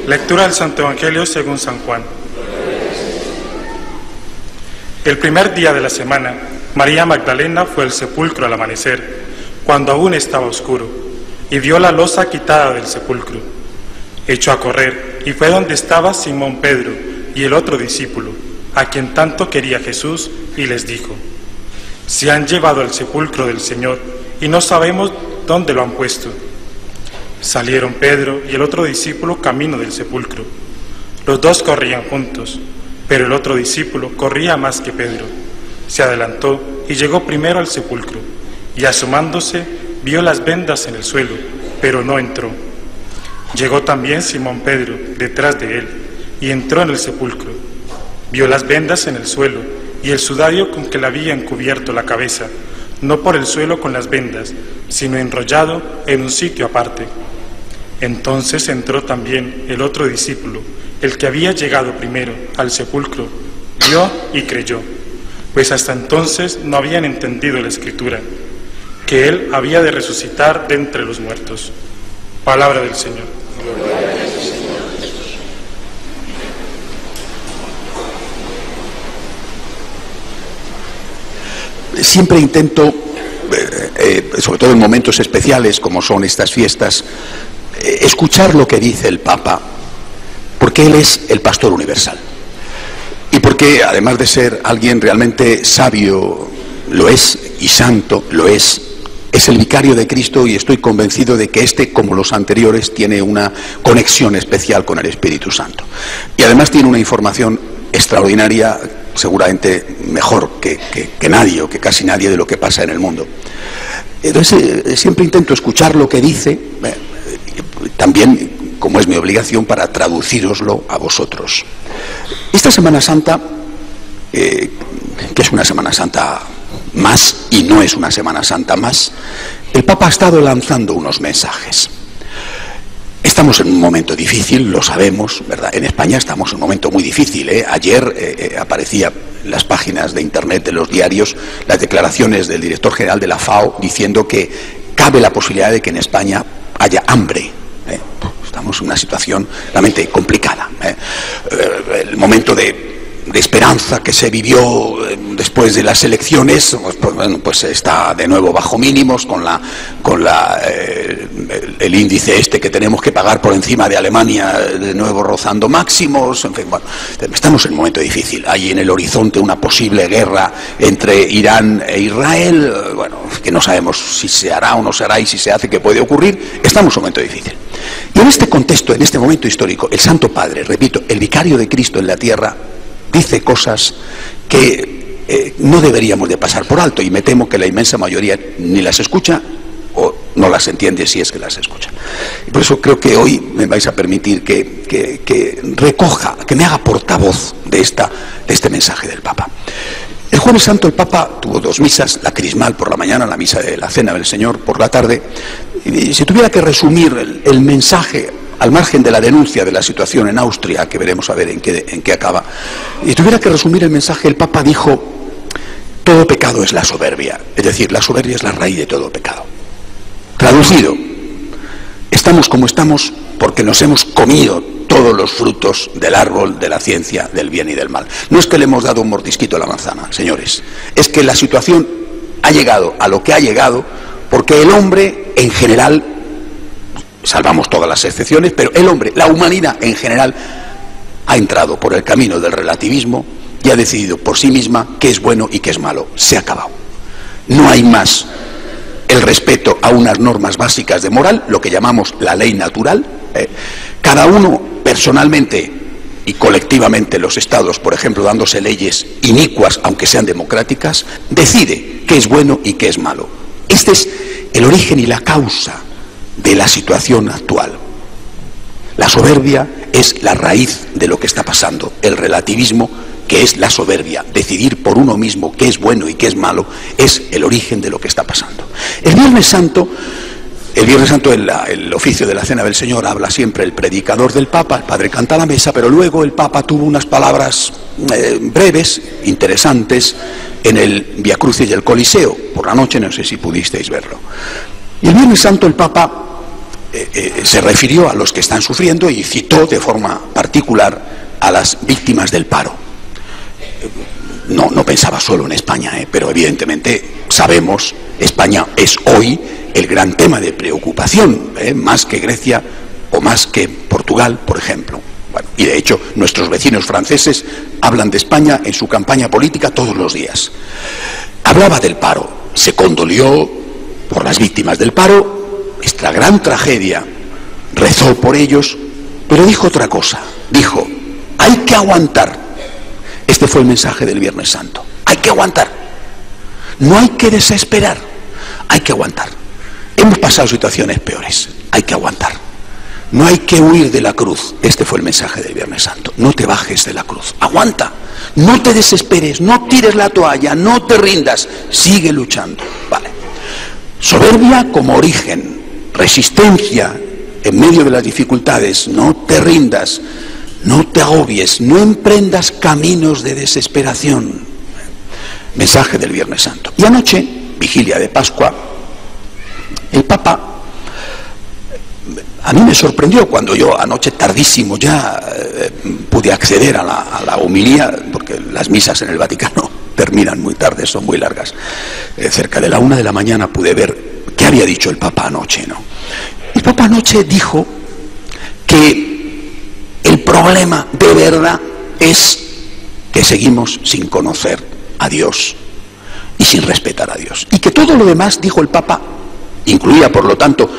Lectura del Santo Evangelio según San Juan. El primer día de la semana, María Magdalena fue al sepulcro al amanecer, cuando aún estaba oscuro, y vio la losa quitada del sepulcro. Echó a correr y fue donde estaba Simón Pedro y el otro discípulo, a quien tanto quería Jesús, y les dijo: «Se han llevado al sepulcro del Señor y no sabemos dónde lo han puesto». Salieron Pedro y el otro discípulo camino del sepulcro. Los dos corrían juntos, pero el otro discípulo corría más que Pedro. Se adelantó y llegó primero al sepulcro, y asomándose vio las vendas en el suelo, pero no entró. Llegó también Simón Pedro detrás de él, y entró en el sepulcro. Vio las vendas en el suelo, y el sudario con que le habían cubierto la cabeza, no por el suelo con las vendas, sino enrollado en un sitio aparte. Entonces entró también el otro discípulo, el que había llegado primero al sepulcro, vio y creyó, pues hasta entonces no habían entendido la Escritura, que él había de resucitar de entre los muertos. Palabra del Señor. Siempre intento, sobre todo en momentos especiales como son estas fiestas, escuchar lo que dice el Papa, porque él es el pastor universal. Y porque, además de ser alguien realmente sabio, lo es, y santo, lo es el vicario de Cristo, y estoy convencido de que este, como los anteriores, tiene una conexión especial con el Espíritu Santo. Y además tiene una información extraordinaria, seguramente mejor que nadie, o que casi nadie, de lo que pasa en el mundo. Entonces, siempre intento escuchar lo que dice, también, como es mi obligación, para traducíroslo a vosotros. Esta Semana Santa, que es una Semana Santa más y no es una Semana Santa más, el Papa ha estado lanzando unos mensajes. Estamos en un momento difícil, lo sabemos, ¿verdad? En España estamos en un momento muy difícil, ¿eh? Ayer aparecía en las páginas de internet de los diarios las declaraciones del director general de la FAO diciendo que cabe la posibilidad de que en España haya hambre. Estamos en una situación realmente complicada. El momento de esperanza que se vivió después de las elecciones, pues está de nuevo bajo mínimos, con el índice este que tenemos que pagar por encima de Alemania, de nuevo rozando máximos. En fin, bueno, estamos en un momento difícil. Hay en el horizonte una posible guerra entre Irán e Israel, bueno, que no sabemos si se hará o no se hará, y si se hace, qué puede ocurrir. Estamos en un momento difícil. Y en este contexto, en este momento histórico, el Santo Padre, repito, el vicario de Cristo en la tierra, dice cosas que no deberíamos de pasar por alto, y me temo que la inmensa mayoría ni las escucha o no las entiende, si es que las escucha. Y por eso creo que hoy me vais a permitir que recoja, que me haga portavoz de este mensaje del Papa. El Jueves Santo el Papa tuvo dos misas, la crismal por la mañana, la misa de la Cena del Señor por la tarde, y si tuviera que resumir el mensaje, al margen de la denuncia de la situación en Austria, que veremos a ver en qué acaba, y tuviera que resumir el mensaje, el Papa dijo: todo pecado es la soberbia, es decir, la soberbia es la raíz de todo pecado. Traducido, estamos como estamos porque nos hemos comido todos los frutos del árbol de la ciencia del bien y del mal. No es que le hemos dado un mordisquito a la manzana, señores, es que la situación ha llegado a lo que ha llegado porque el hombre en general, salvamos todas las excepciones, pero el hombre, la humanidad en general, ha entrado por el camino del relativismo y ha decidido por sí misma qué es bueno y qué es malo. Se ha acabado. No hay más el respeto a unas normas básicas de moral, lo que llamamos la ley natural. Cada uno personalmente y colectivamente, los estados, por ejemplo, dándose leyes inicuas, aunque sean democráticas, decide qué es bueno y qué es malo. Este es el origen y la causa de la situación actual. La soberbia es la raíz de lo que está pasando. El relativismo, que es la soberbia, decidir por uno mismo qué es bueno y qué es malo, es el origen de lo que está pasando. El Viernes Santo, el oficio de la Cena del Señor, habla siempre el predicador del Papa, el Padre canta la mesa, pero luego el Papa tuvo unas palabras breves, interesantes, en el Via Crucis y el Coliseo, por la noche, no sé si pudisteis verlo. Y el Viernes Santo el Papa se refirió a los que están sufriendo y citó de forma particular a las víctimas del paro. No pensaba solo en España, pero evidentemente sabemos, España es hoy el gran tema de preocupación, más que Grecia o más que Portugal, por ejemplo. Bueno, y de hecho nuestros vecinos franceses hablan de España en su campaña política todos los días. Hablaba del paro, se condolió por las víctimas del paro, esta gran tragedia, rezó por ellos, pero dijo otra cosa, dijo, hay que aguantar. Este fue el mensaje del Viernes Santo, hay que aguantar, no hay que desesperar, hay que aguantar. Hemos pasado situaciones peores, hay que aguantar. No hay que huir de la cruz. Este fue el mensaje del Viernes Santo. No te bajes de la cruz. Aguanta. No te desesperes. No tires la toalla. No te rindas. Sigue luchando. Vale. Soberbia como origen. Resistencia en medio de las dificultades. No te rindas. No te agobies. No emprendas caminos de desesperación. Mensaje del Viernes Santo. Y anoche, vigilia de Pascua, el Papa, a mí me sorprendió cuando yo anoche tardísimo ya pude acceder a la homilía, porque las misas en el Vaticano terminan muy tarde, son muy largas. Cerca de la 1 de la mañana pude ver qué había dicho el Papa anoche, ¿no? El Papa anoche dijo que el problema de verdad es que seguimos sin conocer a Dios y sin respetar a Dios. Y que todo lo demás, dijo el Papa, incluía por lo tanto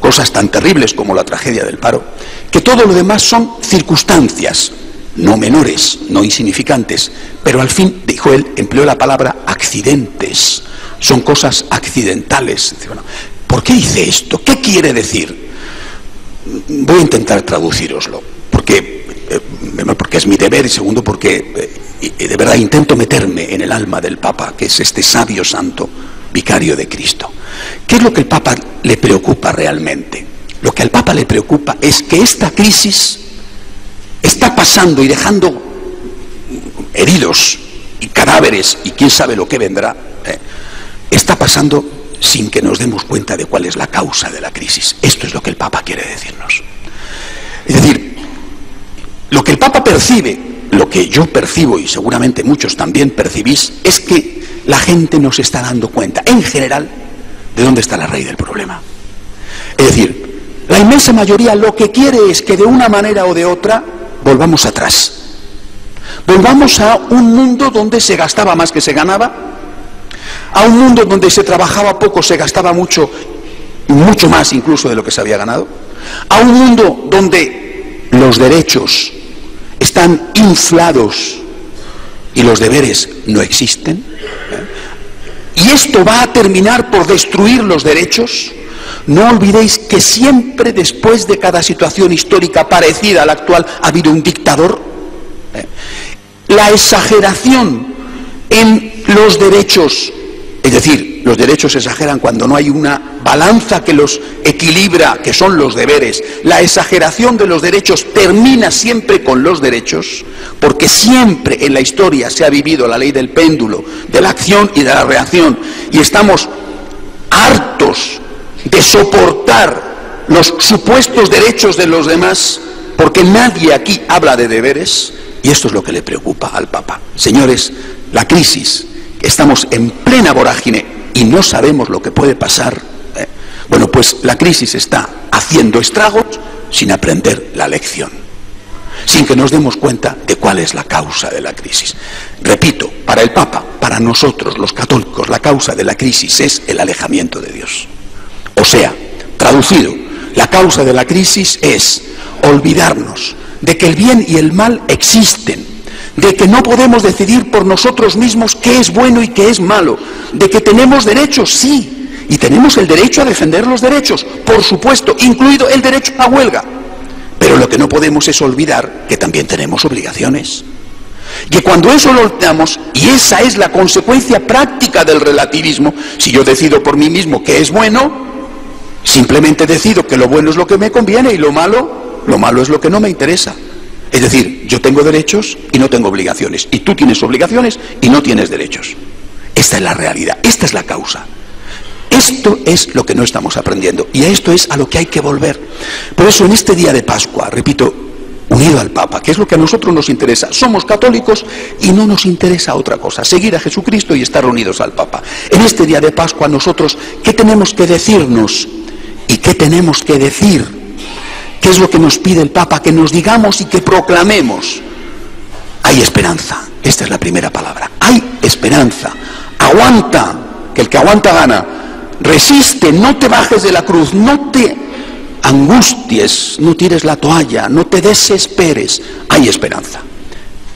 cosas tan terribles como la tragedia del paro, que todo lo demás son circunstancias, no menores, no insignificantes, pero al fin, dijo él, empleó la palabra accidentes, son cosas accidentales. Bueno, ¿por qué dice esto? ¿Qué quiere decir? Voy a intentar traduciroslo, porque es mi deber, y segundo porque de verdad intento meterme en el alma del Papa, que es este sabio santo, vicario de Cristo. ¿Qué es lo que al Papa le preocupa realmente? Lo que al Papa le preocupa es que esta crisis está pasando y dejando heridos y cadáveres y quién sabe lo que vendrá, está pasando sin que nos demos cuenta de cuál es la causa de la crisis. Esto es lo que el Papa quiere decirnos. Es decir, lo que el Papa percibe, lo que yo percibo y seguramente muchos también percibís, es que la gente no se está dando cuenta, en general, de dónde está la raíz del problema. Es decir, la inmensa mayoría lo que quiere es que de una manera o de otra volvamos atrás. Volvamos a un mundo donde se gastaba más que se ganaba, a un mundo donde se trabajaba poco, se gastaba mucho, mucho más incluso de lo que se había ganado, a un mundo donde los derechos están inflados y los deberes no existen. Y esto va a terminar por destruir los derechos. No olvidéis que siempre después de cada situación histórica parecida a la actual ha habido un dictador. La exageración en los derechos, es decir, los derechos se exageran cuando no hay una balanza que los equilibra, que son los deberes. La exageración de los derechos termina siempre con los derechos, porque siempre en la historia se ha vivido la ley del péndulo, de la acción y de la reacción, y estamos hartos de soportar los supuestos derechos de los demás, porque nadie aquí habla de deberes, y esto es lo que le preocupa al Papa. Señores, la crisis, estamos en plena vorágine y no sabemos lo que puede pasar. Bueno, pues la crisis está haciendo estragos sin aprender la lección, sin que nos demos cuenta de cuál es la causa de la crisis. Repito, para el Papa, para nosotros los católicos, la causa de la crisis es el alejamiento de Dios. O sea, traducido, la causa de la crisis es olvidarnos de que el bien y el mal existen, de que no podemos decidir por nosotros mismos qué es bueno y qué es malo, de que tenemos derechos, sí, y tenemos el derecho a defender los derechos, por supuesto, incluido el derecho a huelga, pero lo que no podemos es olvidar que también tenemos obligaciones. Y cuando eso lo olvidamos, y esa es la consecuencia práctica del relativismo, si yo decido por mí mismo qué es bueno, simplemente decido que lo bueno es lo que me conviene y lo malo es lo que no me interesa. Es decir, yo tengo derechos y no tengo obligaciones, y tú tienes obligaciones y no tienes derechos. Esta es la realidad, esta es la causa. Esto es lo que no estamos aprendiendo y a esto es a lo que hay que volver. Por eso en este día de Pascua, repito, unido al Papa, que es lo que a nosotros nos interesa. Somos católicos y no nos interesa otra cosa, seguir a Jesucristo y estar unidos al Papa. En este día de Pascua nosotros, ¿qué tenemos que decirnos? ¿Y qué tenemos que decir? ¿Qué es lo que nos pide el Papa? Que nos digamos y que proclamemos. Hay esperanza. Esta es la primera palabra. Hay esperanza. Aguanta, que el que aguanta gana. Resiste, no te bajes de la cruz, no te angusties, no tires la toalla, no te desesperes. Hay esperanza.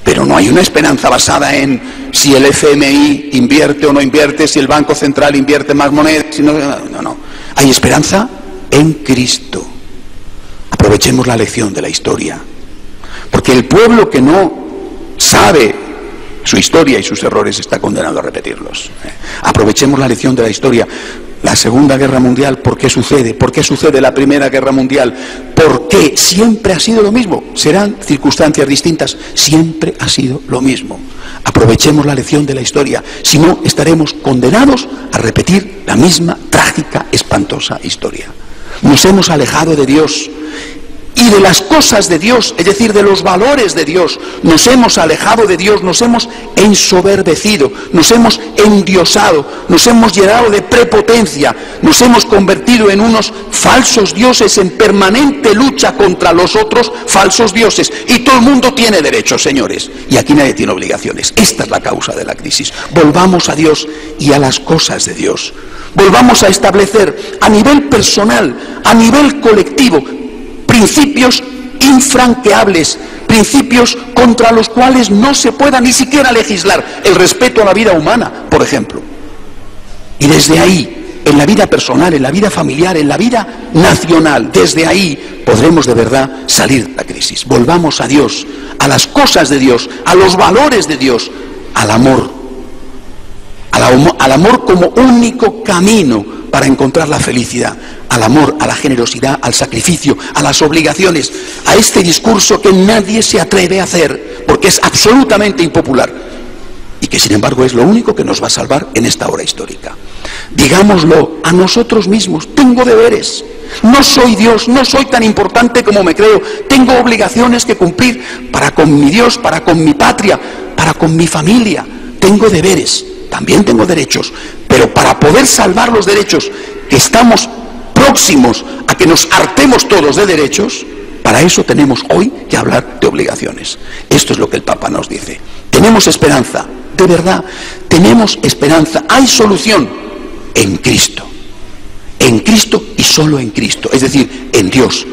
Pero no hay una esperanza basada en si el FMI invierte o no invierte, si el Banco Central invierte más monedas. Si no. Hay esperanza en Cristo. Aprovechemos la lección de la historia. Porque el pueblo que no sabe su historia y sus errores está condenado a repetirlos. Aprovechemos la lección de la historia. La Segunda Guerra Mundial, ¿por qué sucede? ¿Por qué sucede la Primera Guerra Mundial? ¿Por qué? Siempre ha sido lo mismo. Serán circunstancias distintas. Siempre ha sido lo mismo. Aprovechemos la lección de la historia. Si no, estaremos condenados a repetir la misma trágica, espantosa historia. Nos hemos alejado de Dios y de las cosas de Dios, es decir, de los valores de Dios. Nos hemos alejado de Dios, nos hemos ensoberbecido, nos hemos endiosado, nos hemos llenado de prepotencia, nos hemos convertido en unos falsos dioses en permanente lucha contra los otros falsos dioses. Y todo el mundo tiene derechos, señores, y aquí nadie tiene obligaciones. Esta es la causa de la crisis. Volvamos a Dios y a las cosas de Dios. Volvamos a establecer a nivel personal, a nivel colectivo, principios infranqueables, principios contra los cuales no se pueda ni siquiera legislar. El respeto a la vida humana, por ejemplo. Y desde ahí, en la vida personal, en la vida familiar, en la vida nacional, desde ahí podremos de verdad salir de la crisis. Volvamos a Dios, a las cosas de Dios, a los valores de Dios, al amor. Al amor como único camino para encontrar la felicidad, al amor, a la generosidad, al sacrificio, a las obligaciones, a este discurso que nadie se atreve a hacer porque es absolutamente impopular y que sin embargo es lo único que nos va a salvar en esta hora histórica. Digámoslo a nosotros mismos: tengo deberes, no soy Dios, no soy tan importante como me creo, tengo obligaciones que cumplir para con mi Dios, para con mi patria, para con mi familia, tengo deberes. También tengo derechos, pero para poder salvar los derechos, que estamos próximos a que nos hartemos todos de derechos, para eso tenemos hoy que hablar de obligaciones. Esto es lo que el Papa nos dice. Tenemos esperanza, de verdad, tenemos esperanza. Hay solución en Cristo y solo en Cristo, es decir, en Dios.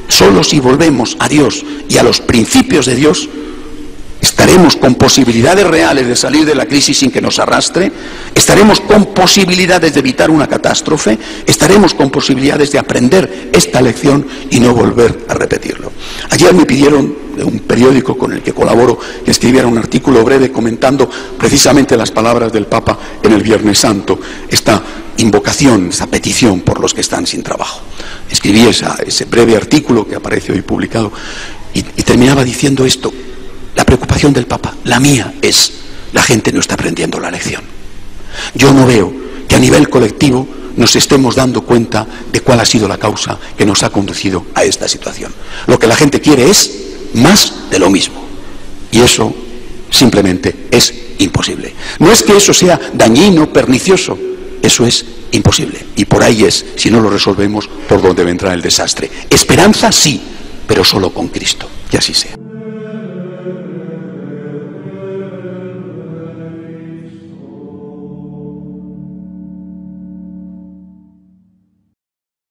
Solo si volvemos a Dios y a los principios de Dios, estaremos con posibilidades reales de salir de la crisis sin que nos arrastre, estaremos con posibilidades de evitar una catástrofe, estaremos con posibilidades de aprender esta lección y no volver a repetirlo. Ayer me pidieron de un periódico con el que colaboro que escribiera un artículo breve comentando precisamente las palabras del Papa en el Viernes Santo, esta invocación, esa petición por los que están sin trabajo. Escribí ese breve artículo que aparece hoy publicado y terminaba diciendo esto. La preocupación del Papa, la mía, es: la gente no está aprendiendo la lección. Yo no veo que a nivel colectivo nos estemos dando cuenta de cuál ha sido la causa que nos ha conducido a esta situación. Lo que la gente quiere es más de lo mismo. Y eso simplemente es imposible. No es que eso sea dañino, pernicioso, eso es imposible. Y por ahí es, si no lo resolvemos, por donde vendrá el desastre. Esperanza sí, pero solo con Cristo. Y así sea.